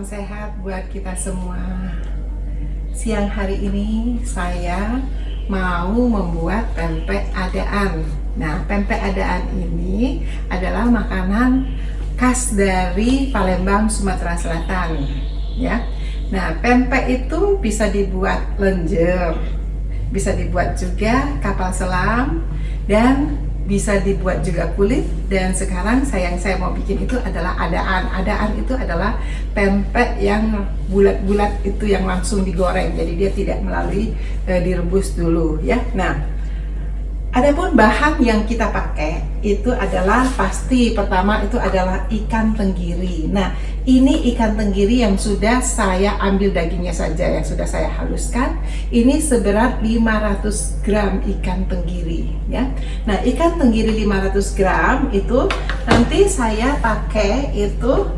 salam sehat buat kita semua. Siang hari ini saya mau membuat pempek adaan. Nah, pempek adaan ini adalah makanan khas dari Palembang, Sumatera Selatan, ya. Nah, pempek itu bisa dibuat lenjer, bisa dibuat juga kapal selam, dan bisa dibuat juga kulit. Dan sekarang saya mau bikin itu adalah adaan. Adaan itu adalah pempek yang bulat-bulat itu yang langsung digoreng, jadi dia tidak melalui direbus dulu, ya. Nah, adapun bahan yang kita pakai itu adalah pasti pertama itu adalah ikan tenggiri. Nah, ini ikan tenggiri yang sudah saya ambil dagingnya saja, yang sudah saya haluskan. Ini seberat 500 gram ikan tenggiri, ya. Nah, ikan tenggiri 500 gram itu nanti saya pakai itu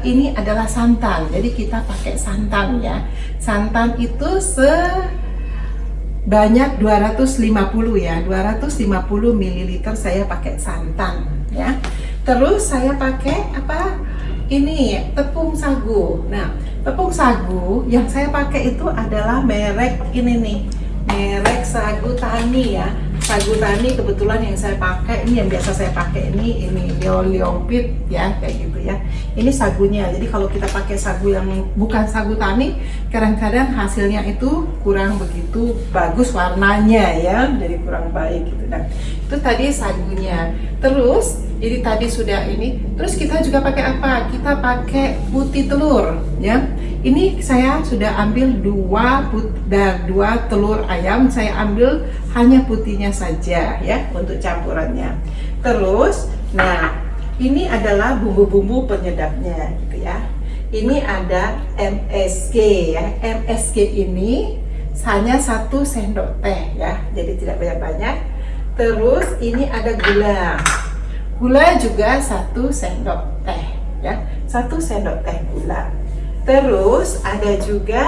ini adalah santan. Jadi kita pakai santan, ya. Santan itu banyak 250 ya, 250 ml saya pakai santan, ya. Terus saya pakai apa? Ini tepung sagu. Nah, tepung sagu yang saya pakai itu adalah merek ini nih, merek Sagu Tani, ya. Sagu Tani kebetulan yang saya pakai ini, yang biasa saya pakai ini Leong-Leong-Pit, ya, kayak gitu, ya. Ini sagunya. Jadi kalau kita pakai sagu yang bukan Sagu Tani, kadang-kadang hasilnya itu kurang begitu bagus warnanya, ya, jadi kurang baik gitu. Nah, itu tadi sagunya. Terus ini tadi sudah ini. Terus kita juga pakai apa? Kita pakai putih telur, ya. Ini saya sudah ambil dua telur ayam, saya ambil hanya putihnya saja, ya, untuk campurannya. Terus, nah, ini adalah bumbu-bumbu penyedapnya, gitu ya. Ini ada MSG, ya. MSG ini hanya 1 sendok teh, ya, jadi tidak banyak-banyak. Terus ini ada gula. Gula juga 1 sendok teh, ya, 1 sendok teh gula. Terus ada juga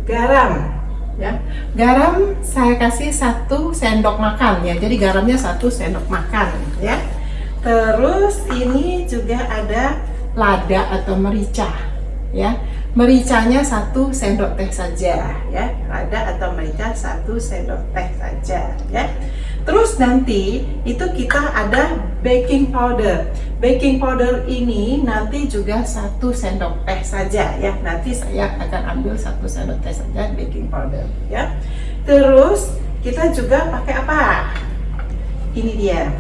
garam, ya. Garam saya kasih 1 sendok makan, ya. Jadi garamnya 1 sendok makan, ya. Terus ini juga ada lada atau merica, ya. Mericanya 1 sendok teh saja, ya. Lada atau merica 1 sendok teh saja, ya. Terus nanti itu kita ada baking powder. Baking powder ini nanti juga 1 sendok teh saja, ya. Nanti saya akan ambil 1 sendok teh saja baking powder, ya. Terus kita juga pakai apa? Ini dia.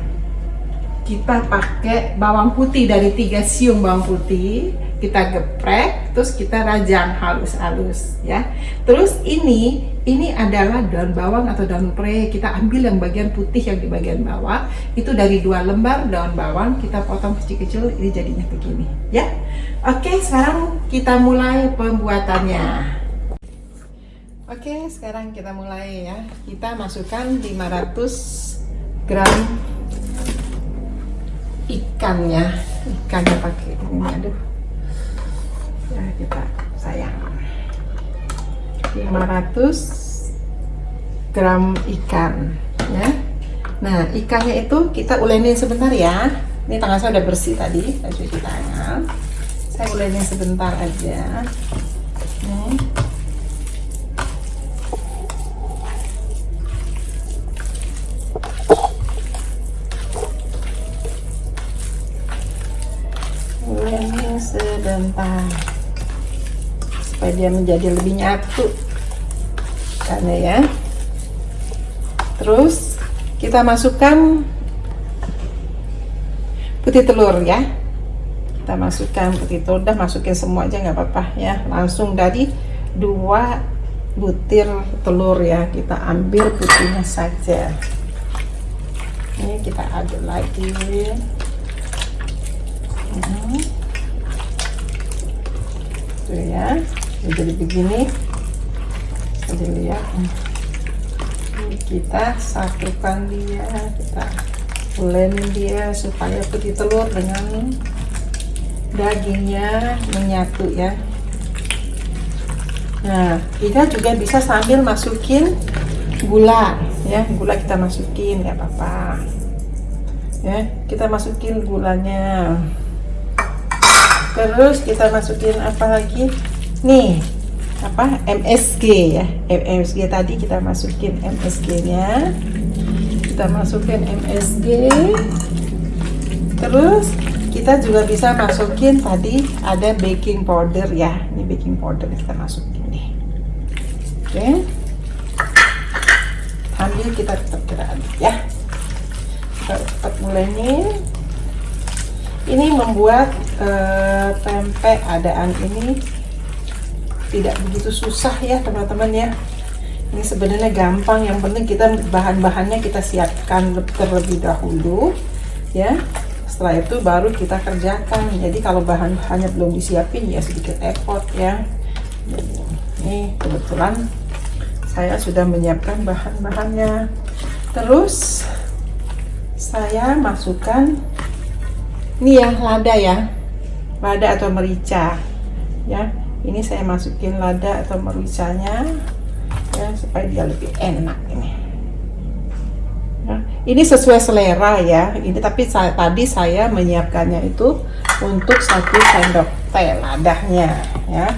Kita pakai bawang putih dari 3 siung bawang putih. Kita geprek, terus kita rajang halus-halus, ya. Terus ini adalah daun bawang atau daun pre. Kita ambil yang bagian putih yang di bagian bawah. Itu dari 2 lembar daun bawang, kita potong kecil-kecil, ini jadinya begini, ya. Oke, sekarang kita mulai pembuatannya. Oke, sekarang kita mulai, ya. Kita masukkan 500 gram ikannya pakai ini, aduh. Ya, kita sayang 500 gram ikan, ya. Nah, ikannya itu kita ulenin sebentar, ya. Ini tangan saya udah bersih tadi, saya cuci tangan. Saya ulenin sebentar aja. Nih. Ulenin sebentar supaya dia menjadi lebih nyatu karena, ya. Terus kita masukkan putih telur, ya. Kita masukkan putih telur, udah masukin semua aja nggak apa-apa, ya. Langsung dari 2 butir telur, ya. Kita ambil putihnya saja. Ini kita aduk lagi. Tuh, ya, jadi begini. Jadi lihat, kita satukan dia, kita ulenin dia supaya putih telur dengan dagingnya menyatu, ya. Nah, kita juga bisa sambil masukin gula, ya. Gula kita masukin, nggak apa-apa, ya. Kita masukin gulanya. Terus kita masukin apa lagi? Nih, apa? MSG ya. MSG tadi kita masukin MSG-nya. Kita masukin MSG. Terus kita juga bisa masukin tadi ada baking powder ya. Ini baking powder kita masukin nih. Oke. Sambil kita tetap aduk ya. Kita tetap mulai nih. Ini membuat pempek adaan ini tidak begitu susah ya teman-teman ya. Ini sebenarnya gampang, yang penting kita bahan-bahannya kita siapkan terlebih dahulu ya. Setelah itu baru kita kerjakan. Jadi kalau bahan-bahannya belum disiapin ya sedikit repot ya. Ini kebetulan saya sudah menyiapkan bahan-bahannya. Terus saya masukkan ini ya, lada ya. Lada atau merica ya. Ini saya masukin lada atau mericanya ya, supaya dia lebih enak ini. Nah, ini sesuai selera ya. Ini tapi tadi saya menyiapkannya itu untuk 1 sendok teh ladanya ya.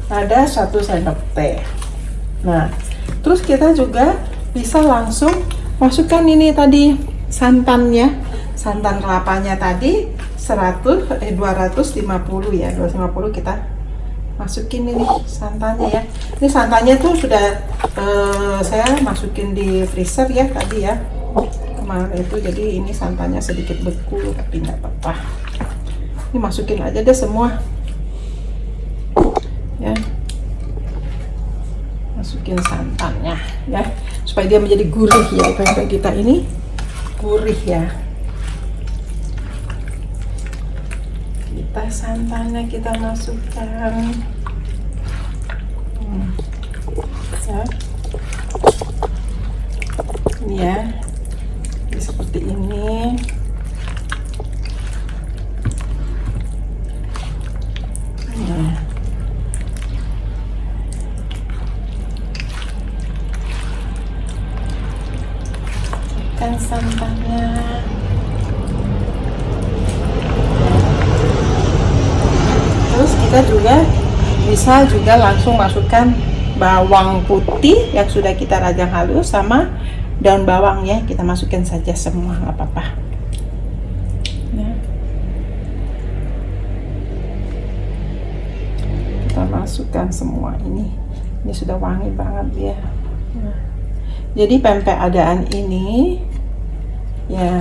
Lada 1 sendok teh. Nah, terus kita juga bisa langsung masukkan ini tadi santannya. Santan kelapanya tadi 250 ya. 250 kita masukin ini santannya ya. Ini santannya tuh sudah saya masukin di freezer ya tadi ya kemarin itu, jadi ini santannya sedikit beku tapi nggak apa-apa. Ini masukin aja deh semua ya, masukin santannya ya supaya dia menjadi gurih ya. Pempek kita ini gurih ya. Santannya kita masukkan ya. Ini ya, jadi seperti ini. Nah, masukkan santannya. Terus kita juga bisa langsung masukkan bawang putih yang sudah kita rajang halus sama daun bawang ya, kita masukkan saja semua, nggak apa-apa ya. Kita masukkan semua ini sudah wangi banget ya. Nah, jadi pempek adaan ini ya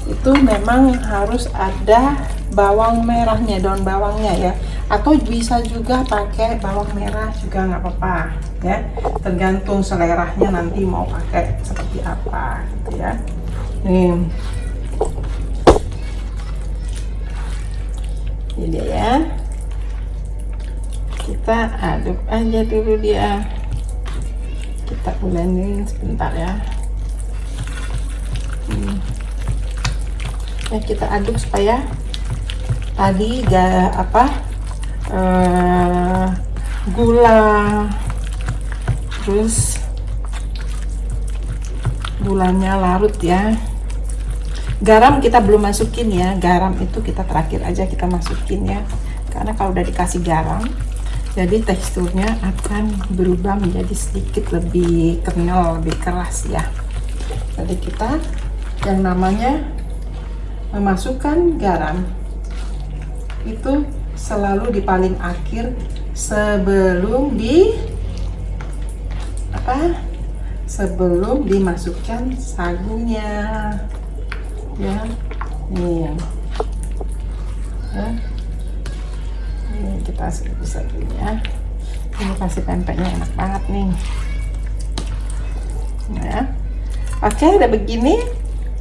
itu memang harus ada bawang merahnya, daun bawangnya ya, atau bisa juga pakai bawang merah juga nggak apa-apa ya, tergantung seleranya nanti mau pakai seperti apa gitu ya. Ini dia ya, kita aduk aja dulu dia, kita ulenin sebentar ya. Ya kita aduk supaya tadi gula terus gulanya larut ya. Garam kita belum masukin ya, garam itu kita terakhir aja kita masukin ya, karena kalau udah dikasih garam jadi teksturnya akan berubah menjadi sedikit lebih kenyal, lebih keras ya. Jadi kita yang namanya memasukkan garam itu selalu di paling akhir sebelum dimasukkan sagunya ya. Nih ya, ini kita bisa gini ya. Ini pasti pempeknya enak banget nih ya. Oke, udah begini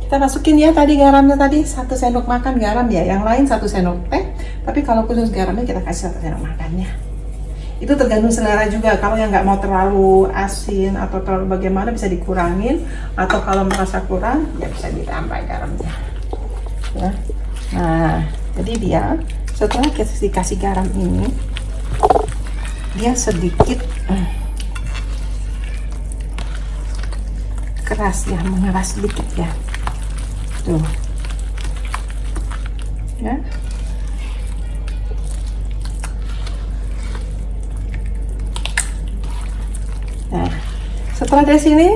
kita masukin ya tadi garamnya, tadi 1 sendok makan garam ya, yang lain 1 sendok teh, tapi kalau khusus garamnya kita kasih 1 sendok makannya. Itu tergantung selera juga, kalau yang nggak mau terlalu asin atau terlalu bagaimana bisa dikurangin, atau kalau merasa kurang ya bisa ditambah garamnya ya. Nah, jadi dia setelah kita dikasih garam ini dia sedikit keras ya, mengeras sedikit ya. Tuh ya, Nah, setelah dari sini,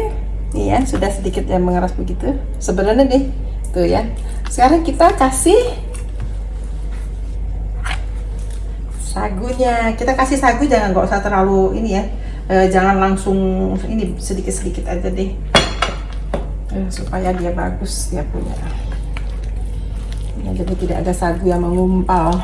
nih ya, sudah sedikit yang mengeras begitu. Sebenarnya nih, tuh ya. Sekarang kita kasih sagunya. Kita kasih sagu, jangan nggak usah terlalu ini ya. Jangan langsung ini, sedikit-sedikit aja deh. Supaya dia bagus dia punya. Nah, jadi tidak ada sagu yang mengumpal.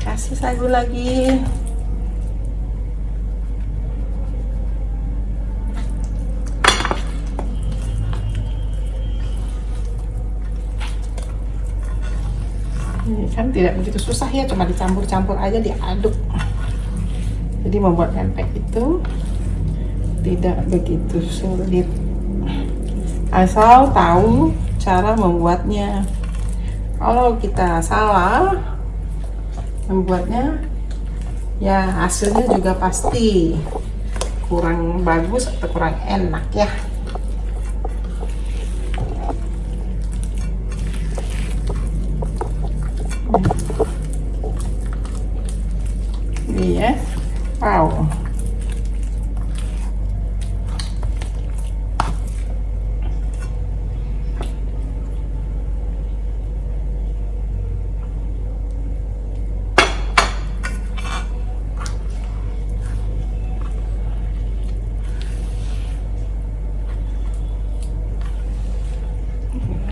Kasih sagu lagi. Ini kan tidak begitu susah ya, cuma dicampur-campur aja, diaduk. Jadi membuat pempek itu tidak begitu sulit, asal tahu cara membuatnya. Kalau kita salah membuatnya, ya hasilnya juga pasti kurang bagus atau kurang enak ya. Ini ya, wow.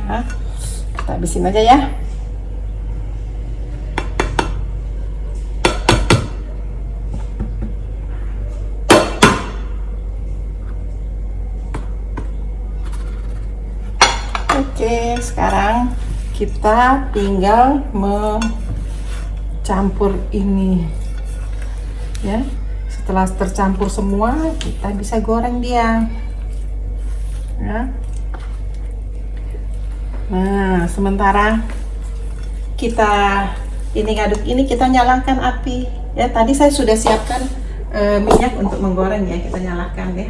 Nah, kita habisin aja ya. Oke, sekarang kita tinggal mencampur ini ya. Setelah tercampur semua, kita bisa goreng dia ya. Nah, sementara kita ini ngaduk ini, kita nyalakan api ya. Tadi saya sudah siapkan minyak untuk menggoreng ya, kita nyalakan ya.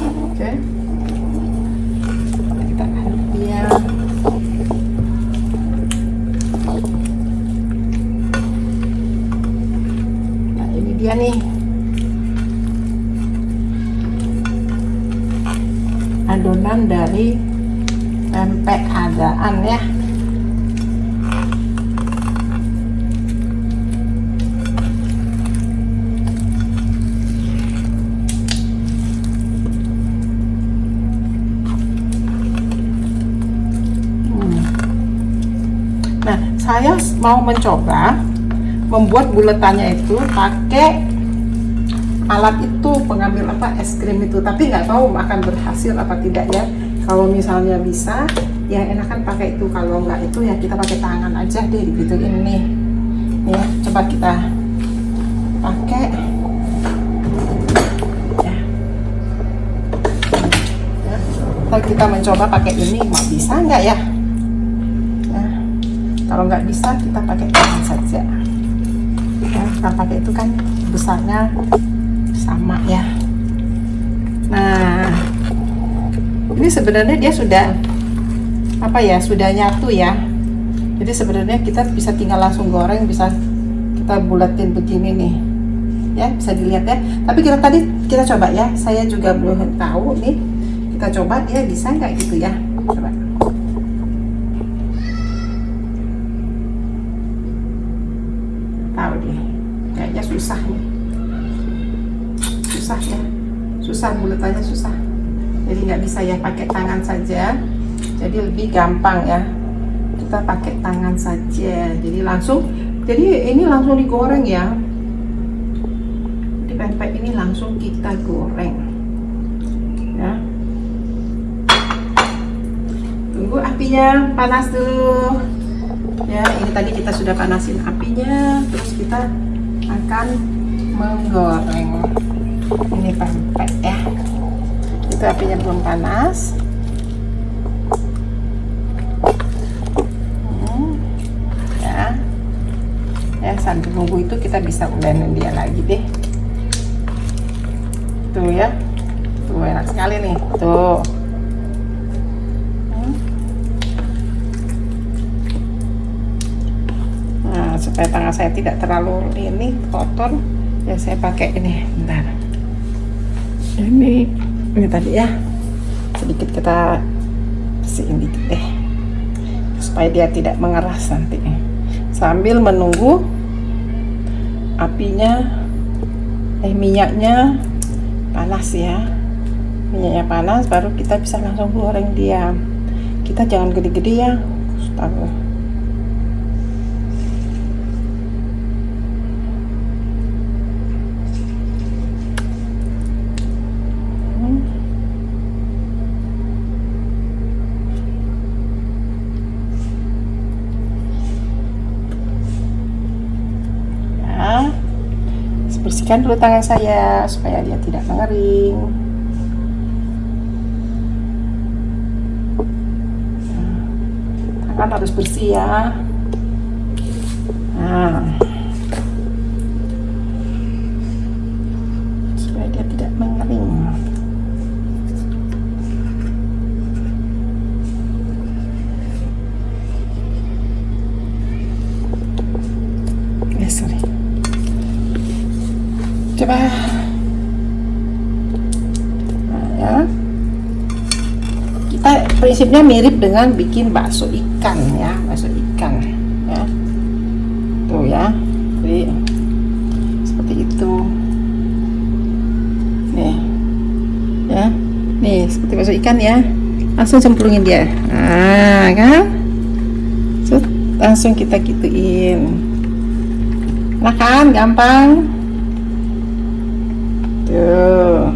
Oke, kita aduk dia. Nah, ini dia nih adonan dari pempek adaan ya. Nah, saya mau mencoba membuat buletannya itu pakai alat itu, pengambil apa, es krim itu, tapi nggak tahu akan berhasil apa tidak ya. Kalau misalnya bisa, ya enakan pakai itu. Kalau nggak itu ya kita pakai tangan aja deh, gitu ini ya. Coba kita pakai ya. Kalau kita mencoba pakai ini, mau bisa nggak ya? Nah, kalau nggak bisa kita pakai tangan saja ya. Kita pakai itu kan besarnya sama ya. Nah, ini sebenarnya dia sudah apa ya, sudah nyatu ya. Jadi sebenarnya kita bisa tinggal langsung goreng, bisa kita bulatin begini nih ya, bisa dilihat ya. Tapi kita coba ya, saya juga belum tahu nih, kita coba dia bisa nggak gitu ya. Coba tahu deh, kayaknya susah nih, susah ya, susah, bulatannya susah. Jadi nggak bisa ya pakai tangan saja, jadi lebih gampang ya, kita pakai tangan saja. Jadi ini langsung digoreng ya. Di pempek ini langsung kita goreng ya. Tunggu apinya panas dulu ya. Ini tadi kita sudah panasin apinya, terus kita akan menggoreng ini pempek ya. Itu apinya belum panas. Ya. Ya, sambil nunggu itu kita bisa ulenin dia lagi deh. Tuh ya, tuh enak sekali nih, tuh. Nah, supaya tangan saya tidak terlalu ini kotor, ya saya pakai ini. Bentar. Ini tadi ya, sedikit kita bersihin dikit deh, supaya dia tidak mengeras nanti. Sambil menunggu apinya, minyaknya panas ya. Minyaknya panas, baru kita bisa langsung goreng dia. Kita jangan gede-gede ya. Astaga. Bersihkan dulu tangan saya supaya dia tidak mengering. Tangan harus bersih ya. Nah, supaya dia tidak mengering. Sorry. Coba. Nah, ya. Kita prinsipnya mirip dengan bikin bakso ikan ya, bakso ikan ya. Tuh ya. Jadi, seperti itu. Nih. Ya. Nih, seperti bakso ikan ya. Langsung cemplungin dia. Nah, kan? Langsung kita gituin. Nah kan, gampang. Tuh.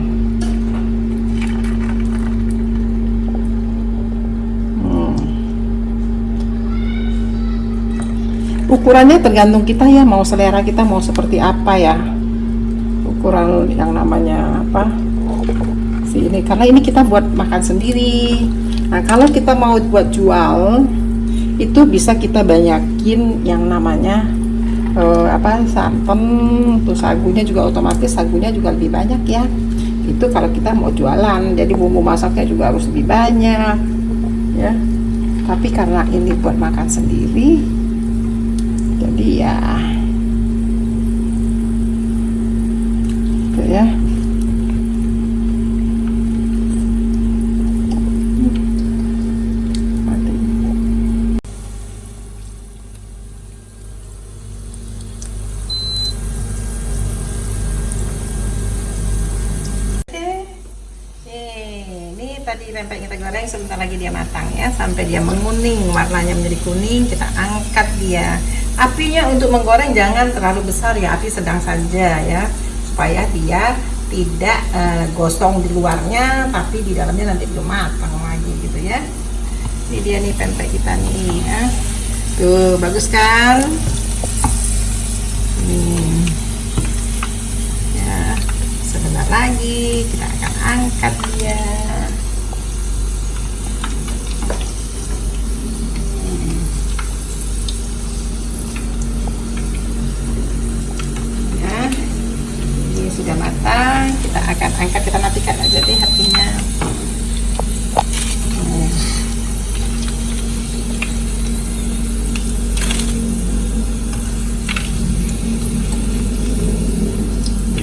Ukurannya tergantung kita ya, mau selera kita mau seperti apa ya. Ukuran yang namanya apa? Ini karena ini kita buat makan sendiri. Nah, kalau kita mau buat jual, itu bisa kita banyakin yang namanya santan, tuh sagunya juga otomatis sagunya juga lebih banyak ya. Itu kalau kita mau jualan, jadi bumbu masaknya juga harus lebih banyak ya. Tapi karena ini buat makan sendiri, jadi ya gitu ya. Tadi pempek kita goreng, sebentar lagi dia matang ya, sampai dia menguning, warnanya menjadi kuning, kita angkat dia. Apinya untuk menggoreng jangan terlalu besar ya, api sedang saja ya, supaya dia tidak gosong di luarnya, tapi di dalamnya nanti belum matang lagi gitu ya. Ini dia nih pempek kita nih ya. Tuh, bagus kan? Ya, sebentar lagi kita akan angkat dia. Sudah matang, kita akan angkat, kita matikan aja deh apinya.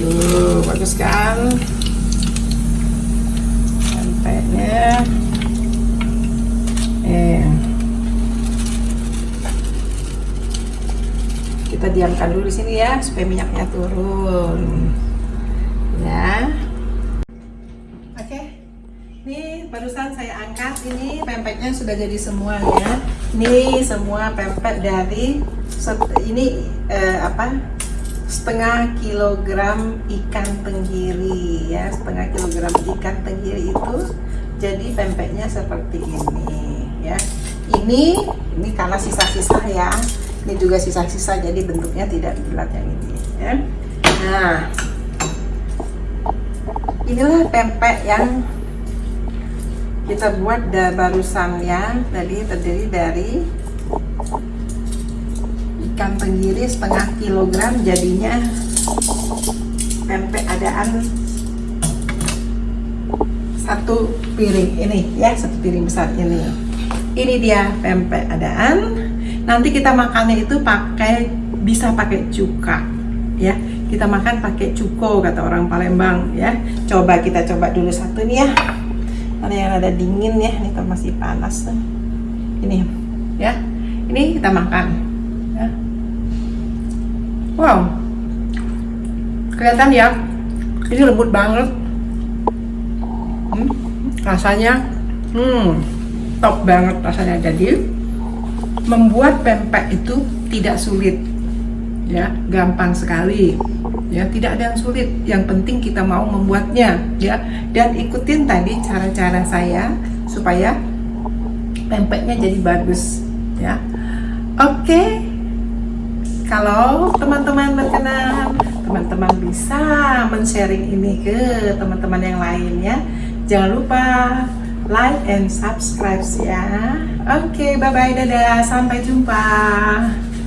Tuh, bagus kan pempeknya. Kita diamkan dulu di sini ya, supaya minyaknya turun. Ya, oke. Nih barusan saya angkat, ini pempeknya sudah jadi semua ya. Ini semua pempek dari ini setengah kilogram ikan tenggiri ya, setengah kilogram ikan tenggiri itu jadi pempeknya seperti ini ya. Ini karena sisa-sisa ya, ini juga sisa-sisa, jadi bentuknya tidak bulat yang ini ya. Nah, inilah pempek yang kita buat barusan ya. Tadi terdiri dari ikan tenggiri setengah kilogram, jadinya pempek adaan satu piring ini ya, satu piring besar ini. Ini dia pempek adaan. Nanti kita makannya itu bisa pakai cuka ya. Kita makan pakai cuko kata orang Palembang ya. Kita coba dulu satu nih ya. Mana yang ada dingin ya, ini masih panas nih. Ini ya. Ini kita makan ya. Wow. Kelihatan ya. Ini lembut banget. Rasanya top banget rasanya. Jadi membuat pempek itu tidak sulit ya, gampang sekali ya, tidak ada yang sulit, yang penting kita mau membuatnya ya, dan ikutin tadi cara-cara saya supaya pempeknya jadi bagus ya. Oke, kalau teman-teman berkenan, teman-teman bisa men-sharing ini ke teman-teman yang lain ya. Jangan lupa like and subscribe ya. Oke, bye-bye, dadah, sampai jumpa.